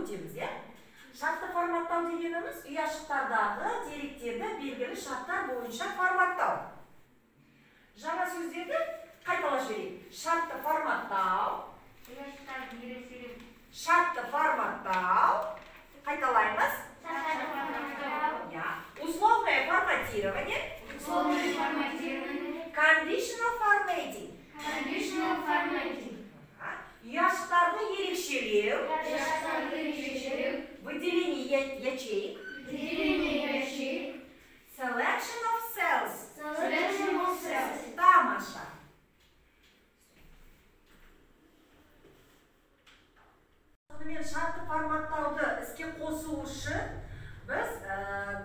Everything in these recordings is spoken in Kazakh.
өтеміз, иә? Шартты форматтау дегеніміз ұяшықтардағы деректерді белгілі шарттар бойынша форматтау. Жаңа сөздерді қайталап жіберейік. Шартты форматтау. Шартты форматтау. Қайталаймыз. Условное форматирование. Conditional formatting. Ұяшықтарды ерекшелеу. Выделение ячеек. Selection of cells. Тамаша. Сонымен шартты форматтауды іске қосу үшін біз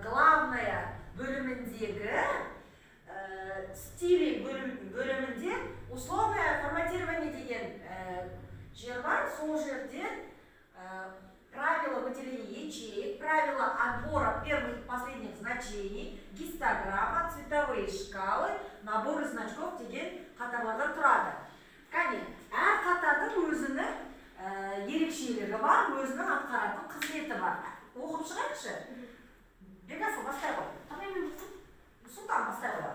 главная бөліміндегі стили бөлімінде условное форматирование деген жер бар. Сол жерден правила выделения ячеек, правила отбора первых и последних значений, гистограмма, цветовые шкалы, наборы значков деген қатарлардан тұрады. Кәне, әр қатардың өзінің ерекшелігі бар, өзінің атқаратын қызметі бар. Оқып шығайықшы? Бекасыл, бастай ғой. Сұлтан, бастай ғой.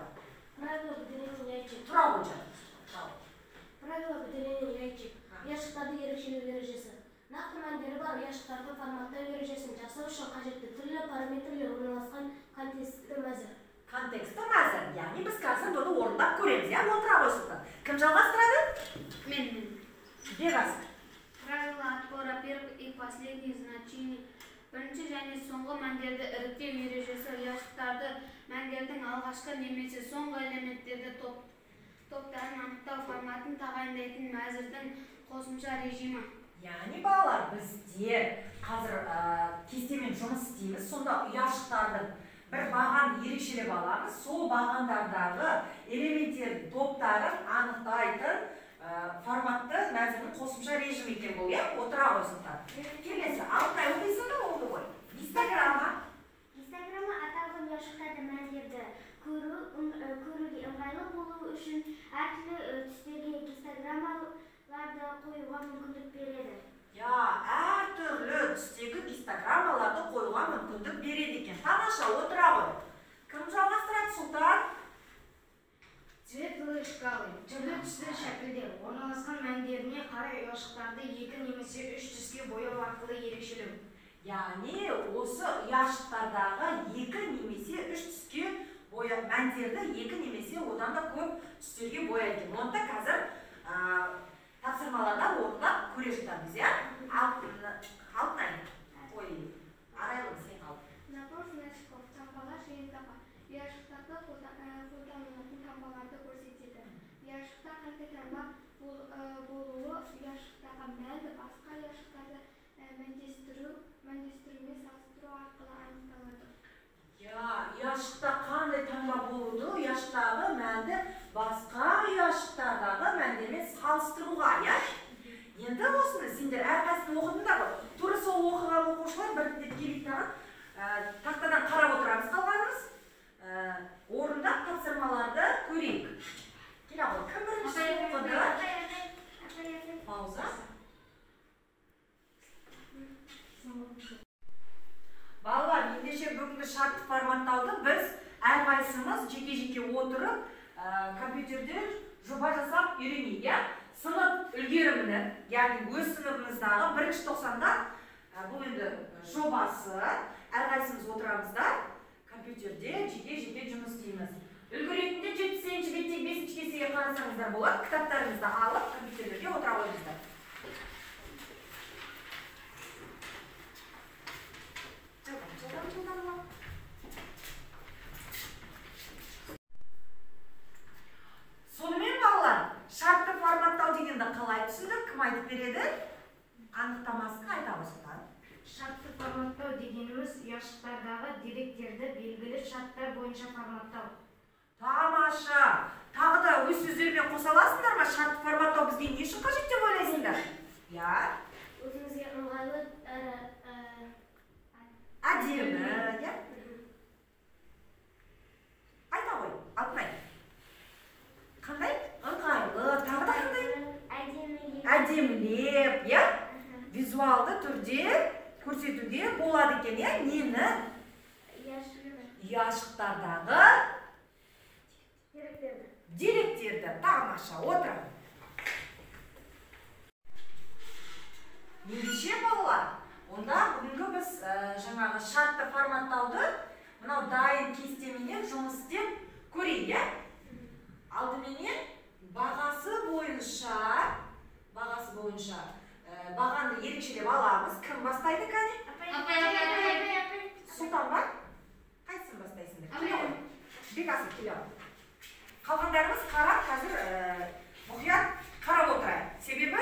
Правила выделения ячеек. Тұра ғой. Правила выделения ячеек. Ұяшықтардың ерекшелігі ережесі. Нақты мәндері бар ұяшықтардың форматтау ережесін жасау үшін қажетті түрлі параметрлер орналасқан контексті мәзір. Контексті мәзір. Яғни біз қазір бұны орындап көреміз. Отыра ғой Сұлтан. Кім жалғастырады? Мен. Бекасыл. Правила отбора первых и последних значений. Бірінші және соңғы мәндерді іріктеу ережесі ұяшықтарды мәндердің алғашқы немесе соңғы элементтерді топтарын анықтау форматын тағайындайтын мәзірдің қосымша режимі. Яғни балалар, біздер қазір кестемен жұмыс істейміз. Сонда ұяшықтардың бір баған ерекшелеп аламыз. Сол бағандардағы элементтердің топтарын анықтайтын форматты мәзірдің қосымша режим екен бұл, отыра ғой Сұлтан. Келесі, Алтынай оқисың да болды ғой. Гистограмма. Гистограмма аталған ұяшықтарды мәндерді көруге ыңғайлы болу үшін әртүрлі түстерге гистограммаларды қоюға мүмкіндік береді. Әртүрлі түстегі гистограммаларды қоюға мүмкіндік береді екен. Тамаша, отыра ғой. Кім жалғастырады, Сұлтан? Цветовые шкалы. Түрлі түсті шәкілдер орналасқан мәндеріне қарай ұяшықтарды 2 немесе 3 түске бояу арқылы ерекшелеу. Яғни осы ұяшықтардағы 2 немесе 3 түске бояу мәндерді 2 немесе одан да көп түстерге бояйды. Онда қазір тапсырмаларда орындап көре жатамыз, Алтынай. Арайлым сен қалды. Набор значков, таңбалар жиынтығы. Ұяшықтарда қолданылатын таңбаларды көрсетеді. Ұяшықта қандай таңба болуы ұяшықтағы мәнді басқа ұяшықтарды мәндестірумен салыстыру арқылы анықталады. Ұяшықта қандай таңба болуды ұяшықтағы мәнді басқа ұяшықтардағы мәндермен салыстыруға, Енді осыны сендер әрқайсысын оқыдыңдар ғой. Тура сол оқыған оқушылар біртіндеп келіп тақтадан қарап отырамыз қалғанымыз. Орындап тапсырмаларды көрейік. Келе ғой, кім бірінші оқыды? Пауза. Балалар, ендеше бүгінгі шартты форматтауды біз әрқайсымыз жеке-жеке отырып, компьютерде жоба жасап үйренейік, Сынып үлгерімінің, яғни өз сыныбымыздағы 1-ші тоқсанда бұл енді жобасы, әрқайсымыз отырамыздар, компьютерде жеке-жеке жұмыс істейміз. Үлгеретінде 7-ші беттегі 5-ші кестеге қарасаңыздар болады, кітаптарыңызды алып, компьютерлерге отыра қойыңыздар. Сонымен балалар, шартты форматтау дегенді қалай түсіндік? Кім айтып береді? Анықтамасын айта Сұлтан. Шартты форматтау дегеніміз ұяшықтардағы деректерді белгілі шарттар бойынша форматтау. Тамаша! Тағы да өз сөздерімен қоса аласыңдар ма? Шартты форматтау бізге не үшін қажет деп ойлайсыңдар? Өзіңізге ыңғайлы әдемі, айта ғой, Алтынай. Қандай? Ыңғайлы, тағы да қандай? Әдемілеп, визуалды түрде көрсетуге болады екен, иә? Нені? Ұяшықтардағы деректерді. Тамаша, отырамын. Ендеше балалар, онда бүгінгі біз жаңағы шартты форматтауды мынау дайын кестеменен жұмыс істеп көрейік, иә? Алдыменен бағасы бойынша бағанды ерекшелеп аламыз. Кім бастайды, Кәне? Сұлтан ба? Қайсың бастайсыңдар? Келе ғой. Бекасып, келе ғой. Қалғандарымыз қарап, қазір мұқият қарап отырайық. Себебі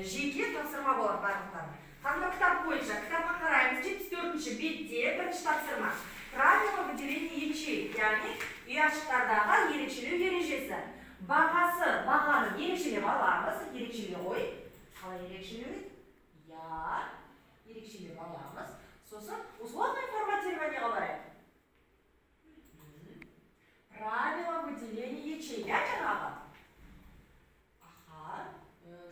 жеке тапсырма болады барлықтарына. Қазір кітап бойынша, кітапқа қараймыз, 74-ші бетте бірінші тапсырма. Правило выделения ячеек, яғни ұяшықтардағы ерекшелеу ережесі. Бағаны ерекшелеп аламыз, ерекшелеп қой. Қалай ерекшелеу еді? Ерекшелеп аламыз. Сосын условное форматирование барайық. Правило выделения ячеек, жаңағы.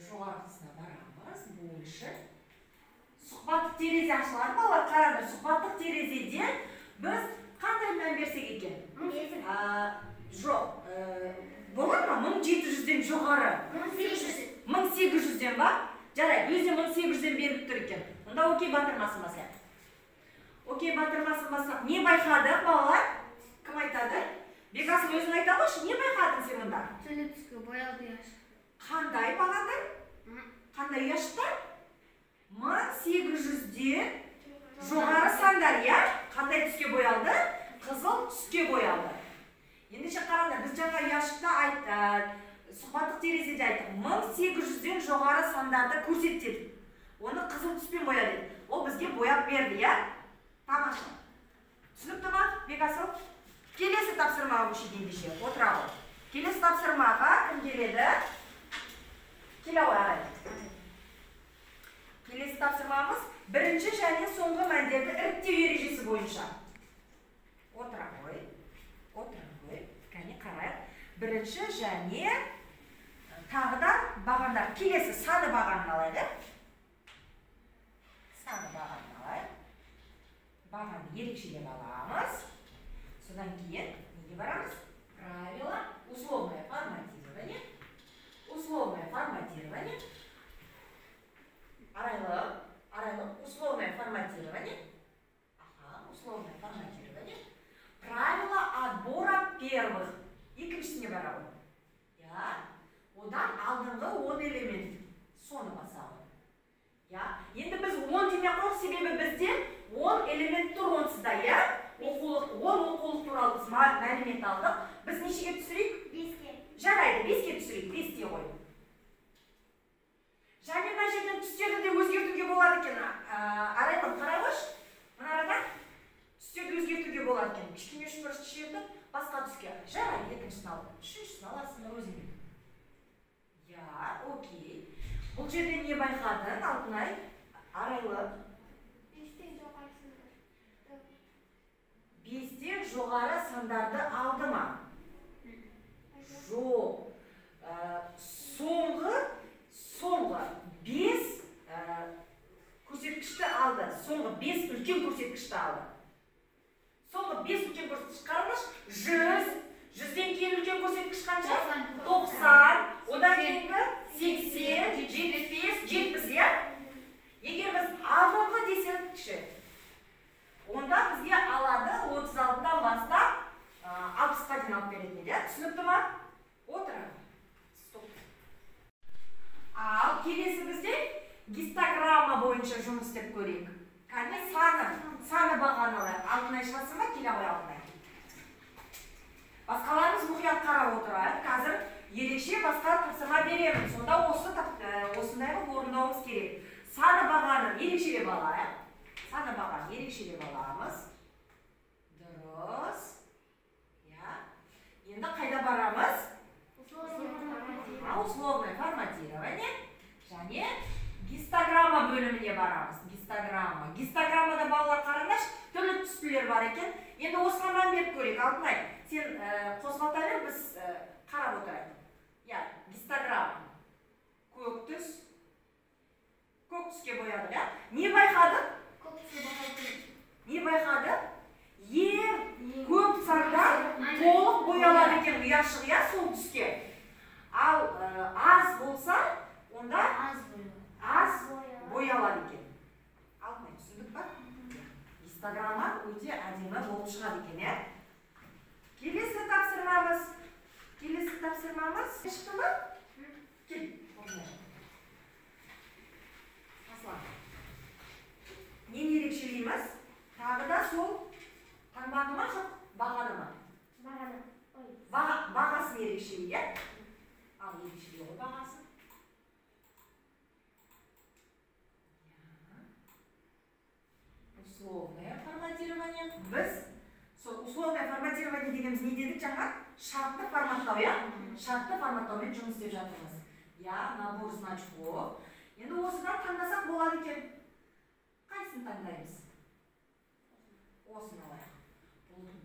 Жоғарғысына барамыз, больше. Сұхбаттық терезе ашылады, балалар, қараңдар. Сұхбаттық терезеде біз қандай мән берсек екен? Жоқ. Болады ма? 1700-ден жоғары. 1800-ден ба? Жарайды, өзі 1800-ден беріп тұр екен. Онда окей батырмасын басайық. Окей батырмасын басайық. Не байқадық, балалар? Кім айтады? Бекасым өзің айта қойшы, не байқадың сен мұнда? Түрлі түске боялды ұяшық. Қандай бағандар? Қандай ұяшықтар? 1800-ден жоғары сандар, иә? Қандай түске боялды? Қызыл түске боялды. Ендеше қараңдар, біз жаңа ұяшықта сұхбаттық терезеде айттық. 1800-ден жоғары сандарды көрсетеді. Оны қызыл түспен бояды. Ол бізге бояп берді, иә? Тамаша. Түсінікті ма, Бекасыл? Келесі тапсырмаға көшейік ендеше. Отыра ғой. Келесі тапсырмаға кім келеді? Келе ғой, ағай. Келесі тапсырмамыз бірінші және соңғы мәндерді іріктеу ережесі бойынша. Отыра ғой. Кәне қарайық. Бірінші және тағы да бағандар. Келесі саны бағанын алайық. Бағаны ерекшелеп аламыз. Содан кейін неге барамыз? Правило условное форматирование. Условное форматирование. Условное форматирование. Правило отбора первых. Екіншісіне барамын. Одан алдыңғы 10 элемент. Соны басамын. Енді біз 10 демей қойық, себебі бізде 10 элемент тұр онсызда, 10 оқулық туралы біз мәлімет алдық. Біз нешеге түсірейік? 5-ке. Жарайды, 5-ке түсірейік, 5-те ғой. Және мына жерден түстерді де өзгертуге болады екен. Арайлым, қарай қойшы. Мына арада түстерді өзгертуге болады екен. Кішкене үшбұрышты жерді басқа түске. Жарайды, екіншісін алып. Үшіншісін аласың өзіңе. Окей. Бұл жерде не байқадың, Алтынай? Арайлым. 5-тен жоғары сандар. 5-тен жоғары сандарды алды ма? Жоқ. Соңғы 5 көрсеткішті алды. Соңғы 5 үлкен көрсеткішті алды. Соңғы 5 үлкен көрсеткіш қараңыз. 100, 100-ден кейін үлкен көрсеткіш қанша? 90, одан кейінгі 80, 75, 70, иә? Егер біз алдыңғы десеңізші, онда бізге алады 36-дан бастап 60-қа дейін алып беретін, иә? Түсінікті ма? Отыра. Ал келесі бізде гистограмма бойынша жұмыс істеп көрейік. Кәне саны бағаны алайық. Алтынай шығасың ба? Келе ғой Алтынай. Басқаларымыз мұқият қарап отырайық. Қазір ерекше басқа тапсырма беремін. Сонда осындайғы орындауымыз керек. Саны бағаны ерекшелеп алайық. Саны бағаны ерекшелеп аламыз. Дұрыс. Енді қайда барамыз? Условное форматирование. Және гистограмма бөліміне барамыз. Гистограммада балалар қараңдар, түрлі түстілер бар екен. Енді осыған мән беріп көрейік. Алтынай, сен қозғалта бер, біз қарап отырайық. Гистограмма. Көк түске боядық, Не байқадық? ұяшық, иә, сол түске. Ал аз болса, онда аз боялады екен. Алтынай, түсіндік па? Гистограмма өте әдемі болып шығады екен, иә? Келесі тапсырмамыз. Шықты ма? Кел, орнына. Аслан. Нені ерекшелейміз? Тағы да сол таңбаны ма, жоқ, бағаны ма? Бағасын ерекшелей, иә? Ал ерекшелей ғой бағасын. Условное форматирование. Біз условное форматирование дегеніміз не дедік жаңа? Шартты форматтау, иә? Шартты форматтаумен жұмыс істеп жатырмыз. Я, набор значков. Енді осыдан таңдасақ болады екен. Қайсын таңдаймыз? Осыны алайық.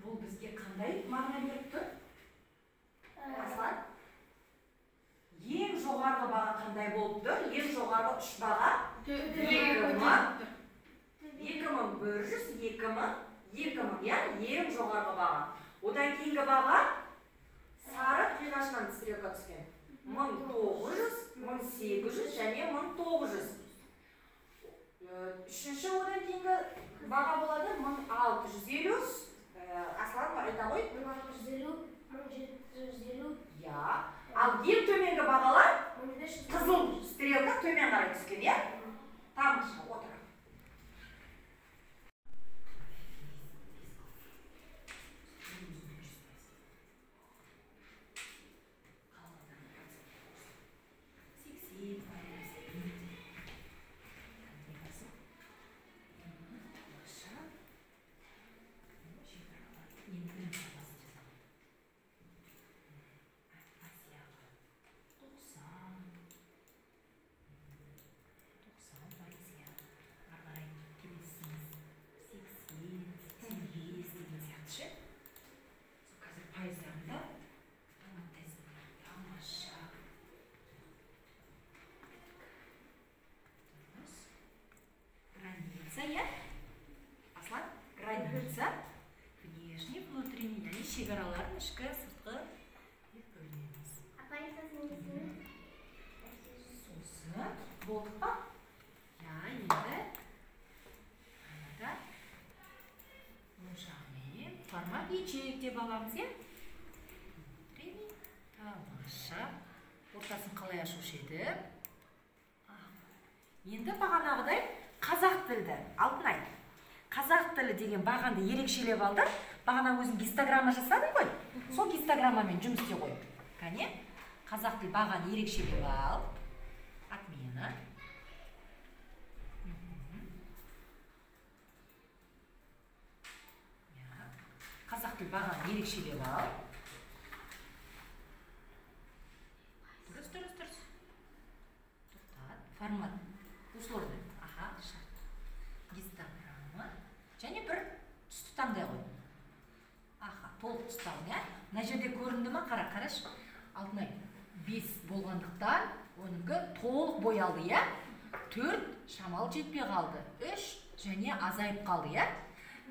Бұл бізге қандай мағына беріп тұр? Аслан? Ең жоғарғы баға қандай болып тұр? Ең жоғарғы 3 баға? 2000, иә? Ең жоғарғы баға. Одан кейінгі баға сары қиғашынан стрелка түскен. 1900, 1800 және 1900. Үшінші одан кейінгі баға болады 1650. Аслан айта ғой? 1650, 1750. Я. Ал ең төменгі бағалар қызыл стрелка төмен қарай түскен, иә? Тамаша, отыр. Аслан, граница, внешний, внутренний, және шекаралардың ішкі, сыртқы деп бөлінеміз. Сосын, болдық па? Я, енді мұншағымен формат ячеек деп аламыз, е? Тамаша. Ортасын қалай ашушы еді? Енді бағанағыдай қазақ тілді, Алтынай. Қазақ тілі деген бағанды ерекшелеп алды. Бағана өзің гистограмма жасадың ғой? Сол гистограммамен жұмыс істей қой. Кәне, қазақ тілі бағаны ерекшелеп ал. Отмена. Қазақ тілі бағаны ерекшелеп ал. Дұрыс. Тоқтат. Формат. Условный. Гистограмма. Және бір түсті таңдай ғой. Толық тұстағын, иә? Мына жерде көрінді ма? Қараш. Алтынай, 5 болғандықтан оныңғы толық боялды, иә? 4 шамал жетпей қалды. 3 және азайып қалды, иә?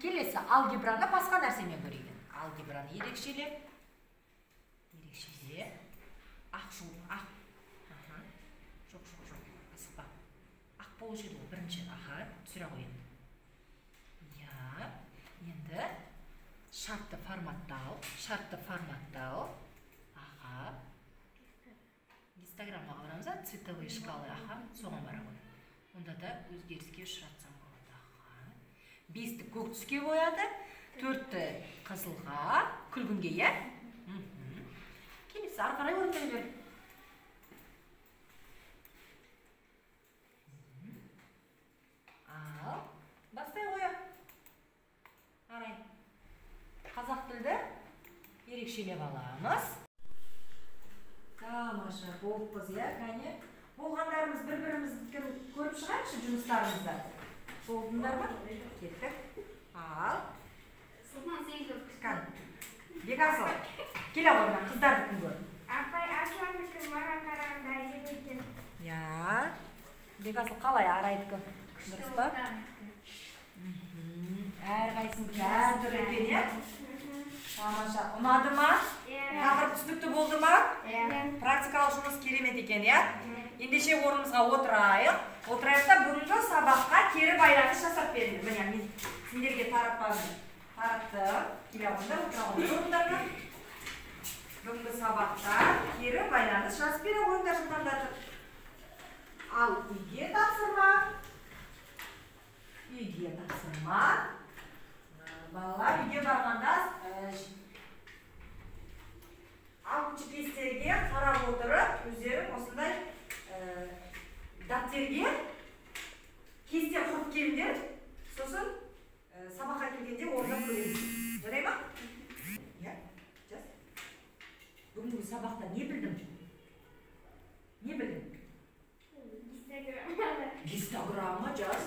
Келесі алгебраны басқа нәрсемен көрейді. Алгебраны ерекшелеп. Жоқ. Асықпа. Ақ болушы еді ол бірінші. Түсіре қойын. Енді шартты форматтау. Гистограммаға барамыз, цветовые шкалы, соған бара ғой. Онда да өзгеріске ұшыратсам болады. 5-ті көк түске бояды, 4-ті қызылға, күлгінге, иә? Келесі, ары қарай орындай бер. Ал, бастай қоя. Арай. Қазақ тілді ерекшелеп аламыз. Тамаша, болыппыз, иә, кәне. Болғандарымыз бір-бірімізді көріп шығайықшы жұмыстарымызда. Болдыңдар ма? Кеттік. Ал. Сылман сейіліп. Кән. Бекасыл. Келе қойына, қыздарды күн көр. Апай, Асландікі маған қарағанда әдебейтін. Я. Бекасыл қалай арайдыкі? Дұрыс па? Әр қайсын кәдір екен, е? Тамаша, ұнады ма? Тақырып түсінікті болды ма? Практикалық жұмыс керемет екен, иә? Ендеше орнымызға отырайық. Отырайық та бүгінгі сабаққа кері байланыс жасап беріңіз. Міне, мен сендерге тараптым. Келе алыңдар, отыра алыңдар. Бүгінгі сабақта кері байланыс жазып бере қойыңдар жылдамдатып. Ал үйге тапсырма. Балалар үйге барғанда алтыншы кестерге қарап отырып, өздерің осындай дәптерге кесте құрып келіңдер. Сосын сабаққа келгенде орындап көреміз. Жарай ма? Иә, жаз. Бүгінгі сабақта не білдім? Не білдім? Гистограмма жаз.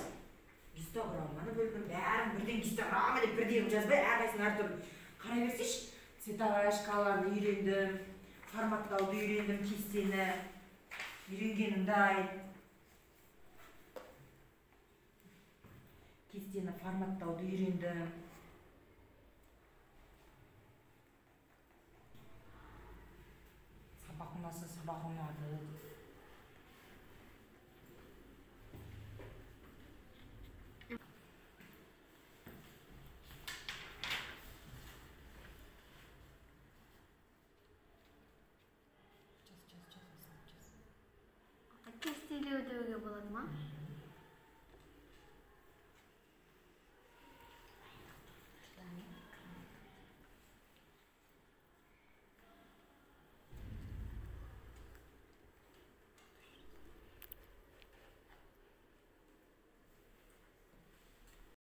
Гистограмманы бөлдім. Бәрін бірден гистограмма деп бірден жазбай, әрқайсысын әртүрлі қарай берсейші. Цветовая шкаланы үйрендім, форматтауды үйрендім, кестені үйренгенімді айт. Кестені форматтауды үйрендім. Сабақ ұнаса, сабақ ұнады. Кестелеу деуге болады ма?